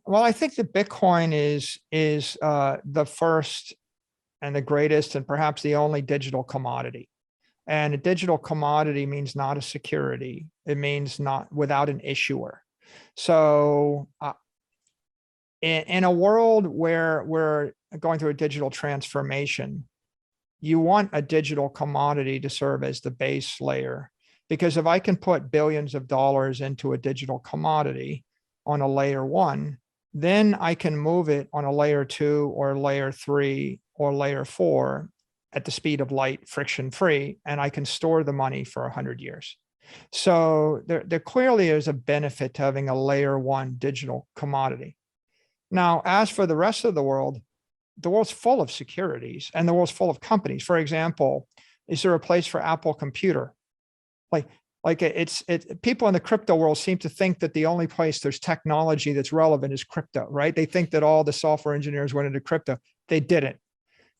Well, I think that Bitcoin is the first and the greatest and perhaps the only digital commodity. And a digital commodity means not a security. It means not without an issuer. So in a world where we're going through a digital transformation, you want a digital commodity to serve as the base layer. Because if I can put billions of dollars into a digital commodity on a layer one, then I can move it on a layer two or layer three or layer four at the speed of light, friction free, and I can store the money for 100 years. So there clearly is a benefit to having a layer one digital commodity. Now, as for the rest of the world's full of securities and the world's full of companies. For example, is there a place for Apple Computer? Like it's people in the crypto world seem to think that the only place there's technology that's relevant is crypto, right? They think that all the software engineers went into crypto. They didn't,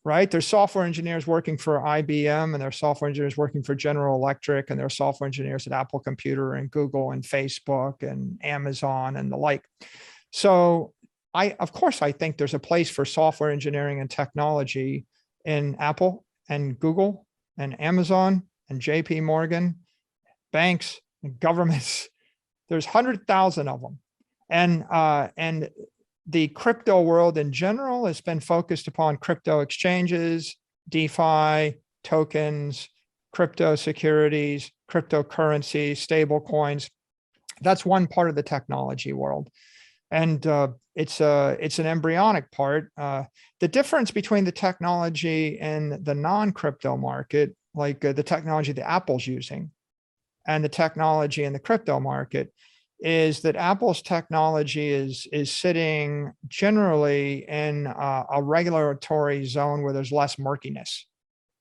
right? There's software engineers working for IBM, and there's software engineers working for General Electric, and there are software engineers at Apple Computer and Google and Facebook and Amazon and the like. So of course, I think there's a place for software engineering and technology in Apple and Google and Amazon and JP Morgan, banks and governments. There's 100,000 of them. And the crypto world in general has been focused upon crypto exchanges, DeFi, tokens, crypto securities, cryptocurrencies, stable coins. That's one part of the technology world. And it's an embryonic part. The difference between the technology and the non-crypto market, like the technology that Apple's using, and the technology in the crypto market, is that Apple's technology is sitting generally in a regulatory zone where there's less murkiness.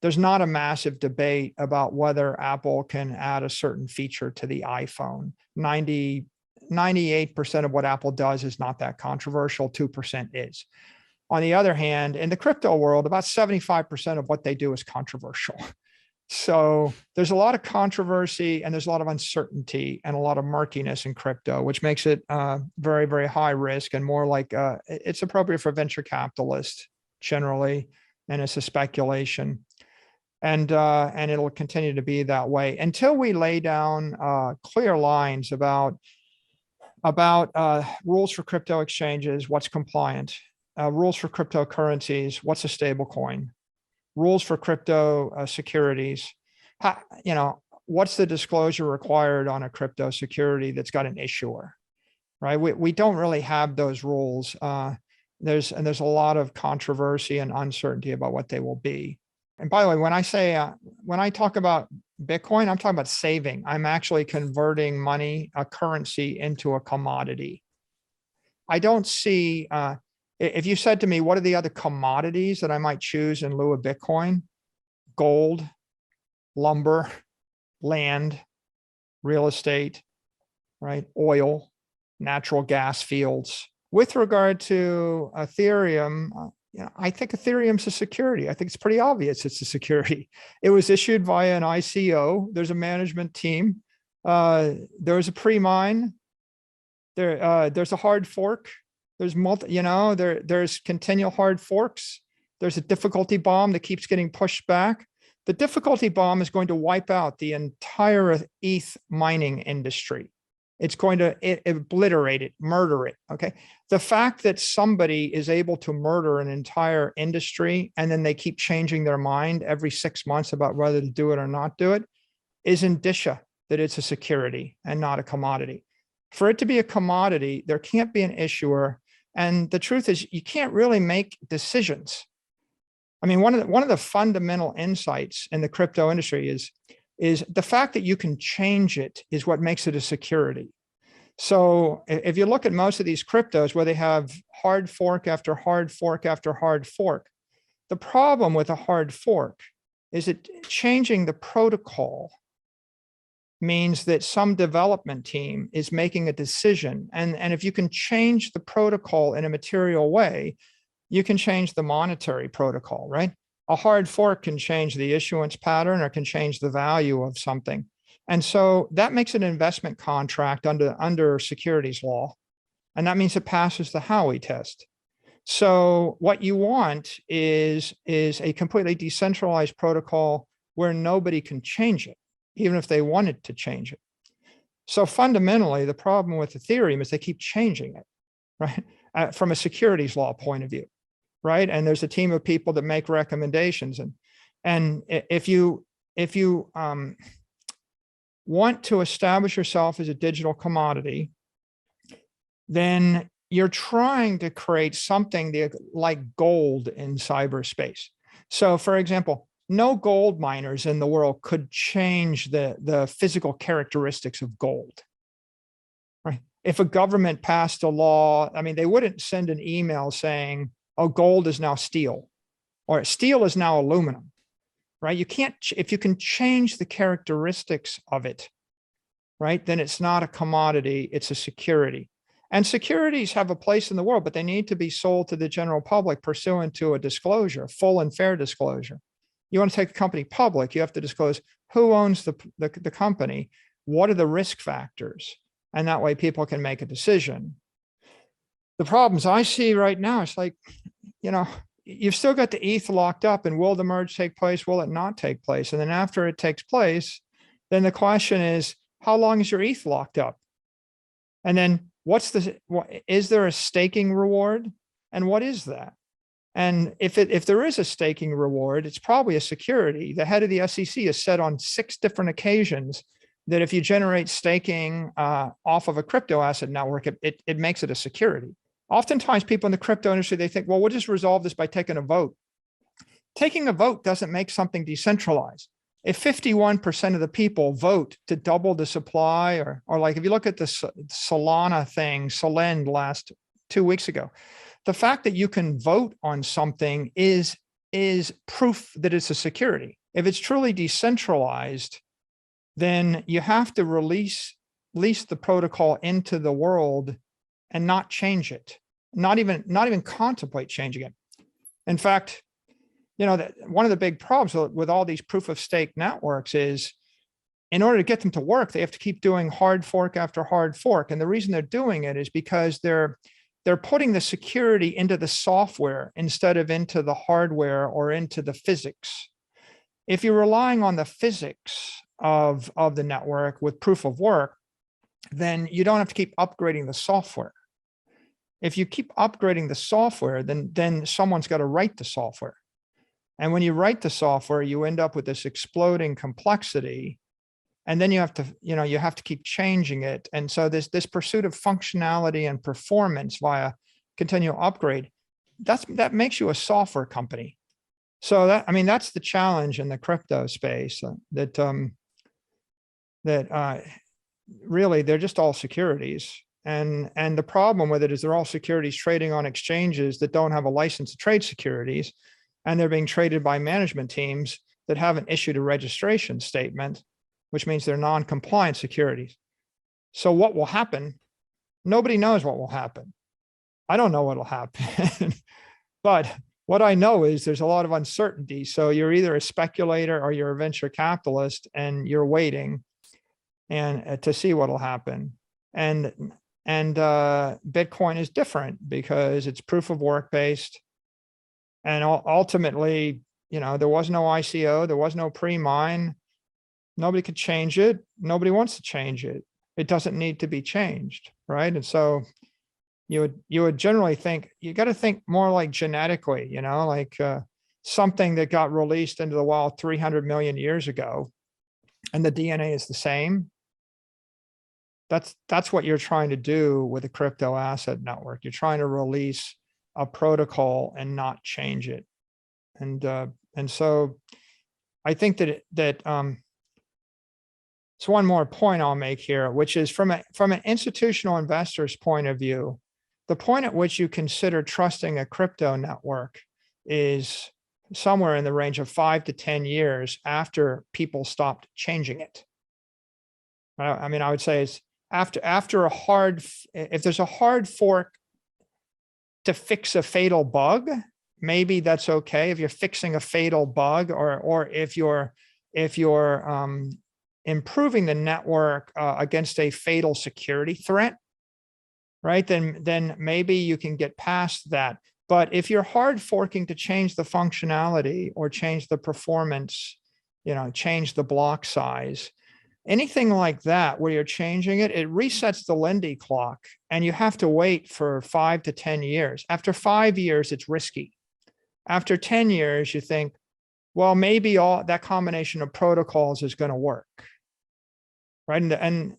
There's not a massive debate about whether Apple can add a certain feature to the iPhone. 98% of what Apple does is not that controversial, 2% is. On the other hand, in the crypto world, about 75% of what they do is controversial. So there's a lot of controversy and there's a lot of uncertainty and a lot of murkiness in crypto, which makes it very, very high risk and more like it's appropriate for venture capitalists generally, and it's a speculation. And it'll continue to be that way until we lay down clear lines about rules for crypto exchanges, what's compliant, rules for cryptocurrencies, what's a stable coin, rules for crypto securities, what's the disclosure required on a crypto security that's got an issuer, right? We don't really have those rules. There's a lot of controversy and uncertainty about what they will be. And by the way, when I talk about Bitcoin, I'm talking about saving. I'm actually converting money, a currency, into a commodity. I don't see, if you said to me, what are the other commodities that I might choose in lieu of Bitcoin? Gold, lumber, land, real estate, right? Oil, natural gas fields. With regard to Ethereum, I think Ethereum's a security. I think it's pretty obvious it's a security. It was issued via an ICO. There's a management team. There's a pre-mine. There's a hard fork. There's there's continual hard forks. There's a difficulty bomb that keeps getting pushed back. The difficulty bomb is going to wipe out the entire ETH mining industry. It's going to obliterate it, murder it, okay? The fact that somebody is able to murder an entire industry and then they keep changing their mind every 6 months about whether to do it or not do it is indicia that it's a security and not a commodity. For it to be a commodity, there can't be an issuer. And the truth is you can't really make decisions. I mean, one of the fundamental insights in the crypto industry is the fact that you can change it is what makes it a security. So if you look at most of these cryptos where they have hard fork after hard fork after hard fork, the problem with a hard fork is that changing the protocol means that some development team is making a decision. And if you can change the protocol in a material way, you can change the monetary protocol, right? A hard fork can change the issuance pattern or can change the value of something. And so that makes an investment contract under securities law. And that means it passes the Howey test. So what you want is a completely decentralized protocol where nobody can change it, even if they wanted to change it. So fundamentally, the problem with Ethereum is they keep changing it, right? From a securities law point of view, right? And there's a team of people that make recommendations. And if you want to establish yourself as a digital commodity, then you're trying to create something like gold in cyberspace. So for example, no gold miners in the world could change the physical characteristics of gold, right? If a government passed a law, I mean, they wouldn't send an email saying, oh, gold is now steel, or steel is now aluminum, right? You can't, if you can change the characteristics of it, right, then it's not a commodity, it's a security. And securities have a place in the world, but they need to be sold to the general public pursuant to a disclosure, full and fair disclosure. You want to take a company public, you have to disclose who owns the company, what are the risk factors, and that way people can make a decision. The problems I see right now, it's like, you know, you've still got the ETH locked up, and will the merge take place? Will it not take place? And then after it takes place, then the question is, how long is your ETH locked up? And then is there a staking reward? And what is that? And if there is a staking reward, it's probably a security. The head of the SEC has said on 6 different occasions that if you generate staking off of a crypto asset network, it makes it a security. Oftentimes people in the crypto industry, they think, well, we'll just resolve this by taking a vote. Taking a vote doesn't make something decentralized. If 51% of the people vote to double the supply, or like if you look at the Solana thing, Solend last 2 weeks ago, the fact that you can vote on something is proof that it's a security. If it's truly decentralized, then you have to release the protocol into the world and not change it, not even contemplate changing it. In fact, you know, that one of the big problems with all these proof of stake networks is, in order to get them to work, they have to keep doing hard fork after hard fork. And the reason they're doing it is because they're putting the security into the software instead of into the hardware or into the physics. If you're relying on the physics of the network with proof of work, then you don't have to keep upgrading the software. If you keep upgrading the software, then someone's got to write the software. And when you write the software, you end up with this exploding complexity. And then you have to keep changing it. And so this pursuit of functionality and performance via continual upgrade, that makes you a software company. So that's the challenge in the crypto space, that really they're just all securities. And the problem with it is they're all securities trading on exchanges that don't have a license to trade securities. And they're being traded by management teams that haven't issued a registration statement, which means they're non-compliant securities. So what will happen? Nobody knows what will happen. I don't know what will happen. But what I know is there's a lot of uncertainty. So you're either a speculator or you're a venture capitalist, and you're waiting and to see what will happen. And Bitcoin is different because it's proof of work based. And ultimately, you know, there was no ICO, there was no pre-mine. Nobody could change it. Nobody wants to change it. It doesn't need to be changed, right? And so you would generally think, you got to think more like genetically, you know, like something that got released into the wild 300 million years ago, and the DNA is the same. That's what you're trying to do with a crypto asset network. You're trying to release a protocol and not change it. And so I think that it's one more point I'll make here, which is from an institutional investor's point of view, the point at which you consider trusting a crypto network is somewhere in the range of 5 to 10 years after people stopped changing it. I mean, I would say it's after if there's a hard fork to fix a fatal bug, maybe that's okay. If you're fixing a fatal bug, or if you're improving the network against a fatal security threat, right? Then maybe you can get past that. But if you're hard forking to change the functionality or change the performance, change the block size, anything like that, where you're changing it, it resets the Lindy clock and you have to wait for 5 to 10 years. After 5 years, it's risky. After 10 years, you think, well, maybe all that combination of protocols is going to work, right? And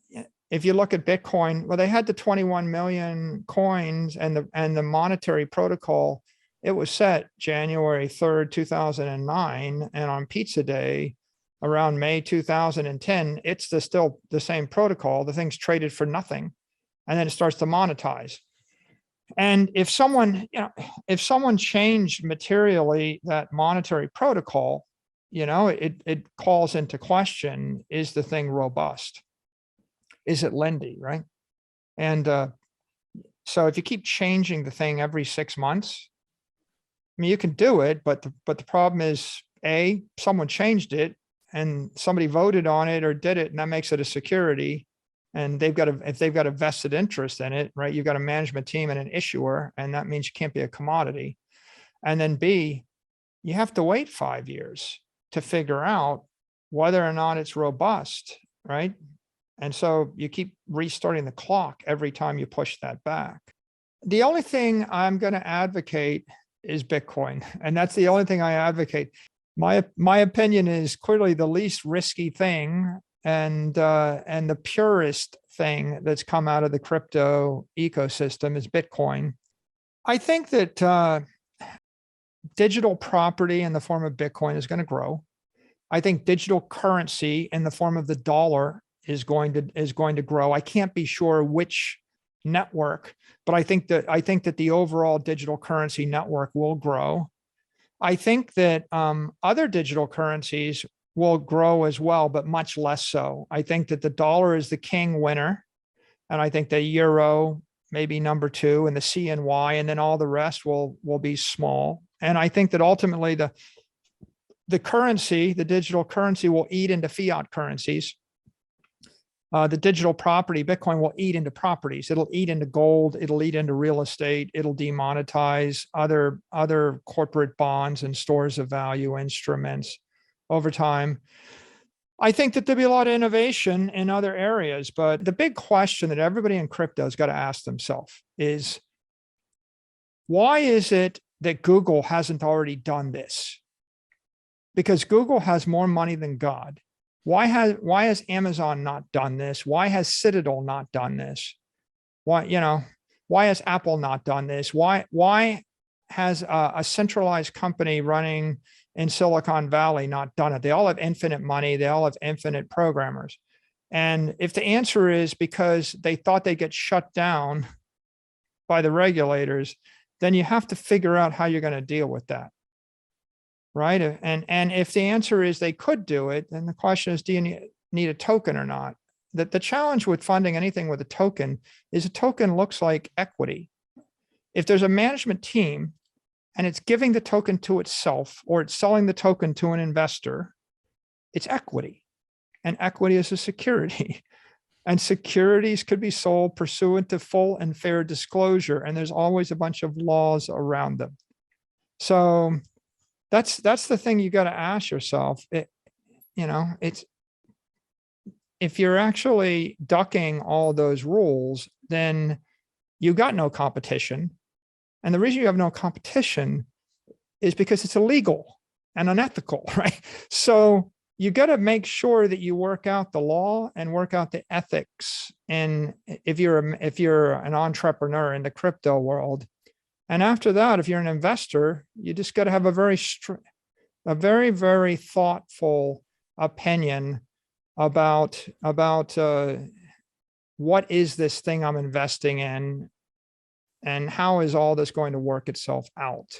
if you look at Bitcoin, well, they had the 21 million coins and the monetary protocol. It was set January 3rd, 2009. And on Pizza Day, around May 2010, it's still the same protocol. The thing's traded for nothing. And then it starts to monetize. And if someone changed materially that monetary protocol, it calls into question, is the thing robust? Is it Lindy, right? And so if you keep changing the thing every 6 months, I mean, you can do it, but the problem is, A, someone changed it and somebody voted on it or did it, and that makes it a security. And if they've got a vested interest in it, right? You've got a management team and an issuer, and that means you can't be a commodity. And then B, you have to wait 5 years to figure out whether or not it's robust, right? And so you keep restarting the clock every time you push that back. The only thing I'm going to advocate is Bitcoin. And that's the only thing I advocate. My opinion is clearly the least risky thing and the purest thing that's come out of the crypto ecosystem is Bitcoin. I think that digital property in the form of Bitcoin is going to grow. I think digital currency in the form of the dollar is going to grow. I can't be sure which network, but I think that the overall digital currency network will grow. I think that other digital currencies will grow as well, but much less so. I think that the dollar is the king winner, and I think the euro maybe number 2, and the CNY, and then all the rest will be small. And I think that ultimately the digital currency will eat into fiat currencies. The digital property, Bitcoin, will eat into properties. It'll eat into gold. It'll eat into real estate. It'll demonetize other corporate bonds and stores of value instruments over time. I think that there'll be a lot of innovation in other areas, but the big question that everybody in crypto has got to ask themselves is, why is it that Google hasn't already done this? Because Google has more money than God. Why has Amazon not done this? Why has Citadel not done this? Why has Apple not done this? Why has a centralized company running in Silicon Valley not done it? They all have infinite money. They all have infinite programmers. And if the answer is because they thought they'd get shut down by the regulators, then you have to figure out how you're going to deal with that. Right. And if the answer is they could do it, then the question is, do you need a token or not? That the challenge with funding anything with a token is a token looks like equity. If there's a management team and it's giving the token to itself, or it's selling the token to an investor, it's equity. And equity is a security. And securities could be sold pursuant to full and fair disclosure. And there's always a bunch of laws around them. So that's the thing you got to ask yourself. It's, if you're actually ducking all those rules, then you got no competition. And the reason you have no competition is because it's illegal and unethical, right? So you got to make sure that you work out the law and work out the ethics. And if you're an entrepreneur in the crypto world, and after that, if you're an investor, you just got to have a very, very thoughtful opinion about what is this thing I'm investing in, and how is all this going to work itself out.